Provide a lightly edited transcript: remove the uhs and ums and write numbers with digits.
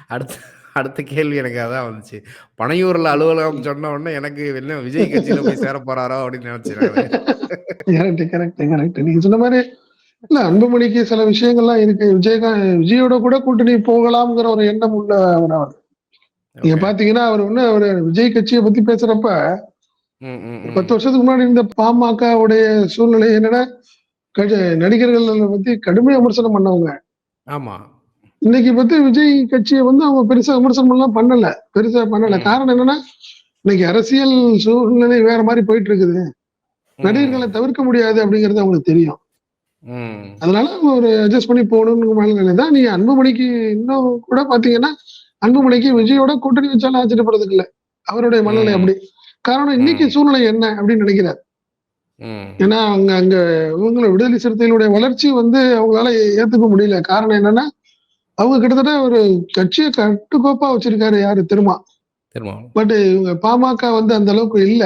அடுத்த அடுத்த கேள்வி எனக்கு அதான் வந்துச்சு. பனையூர்ல அலுவலகம் சொன்ன உடனே எனக்கு என்ன விஜய் கட்சியில போய் சேர போறாரோ அப்படின்னு நினைச்சேன் நானு. Correct correct correct. நீங்க சொன்ன மாதிரி இல்ல, அன்புமணிக்கு சில விஷயங்கள்லாம் இருக்கு. விஜயோட கூட கூட்டணி போகலாம்ங்கிற ஒரு எண்ணம் உள்ள அவர். நீங்க ஓகே. பாத்தீங்கன்னா அவர் விஜய் கட்சியை பத்தி பேசுறப்ப ம், ம், ஒரு ம். 10 வருஷத்துக்கு முன்னாடி இந்த பாமகவுடைய சூழ்நிலை என்னன்னா, நடிகர்கள் பத்தி கடுமையா விமர்சனம் பண்ணவங்க. ஆமா. இன்னைக்கு பத்தி விஜய் கட்சியை அவங்க பெருசா விமர்சனம் எல்லாம் பெருசா பண்ணல. ம், காரணம் என்னன்னா, இன்னைக்கு அரசியல் சூழ்நிலை வேற மாதிரி போயிட்டு இருக்குது. நடிகர்களை ம், தவிர்க்க முடியாது அப்படிங்கிறது அவங்களுக்கு தெரியும். ம், அதனால ஒரு அட்ஜஸ்ட் பண்ணி போகணும்னு மனநிலை தான். நீங்க அன்புமணிக்கு இன்னும் கூட பாத்தீங்கன்னா, அன்புமணிக்கு விஜயோட கூட்டணி வச்சாலும் ஆச்சரியப்படுறதுக்கு இல்ல. அவருடைய மனநிலை ம், அப்படி. காரணம் இன்னைக்கு ம், சூழ்நிலை என்ன அப்படின்னு நினைக்கிறார். ம், ஏன்னா அவங்க அங்க இவங்கள விடுதலை சிறுத்தைகளுடைய வளர்ச்சி அவங்களால ஏத்துக்க முடியல. காரணம் என்னன்னா, அவங்க கிட்டத்தட்ட ஒரு கட்சியை கட்டுக்கோப்பா வச்சிருக்காரு யாரு திருமா. திருமாவளவன். பட் இவங்க பாமக அந்த அளவுக்கு இல்ல.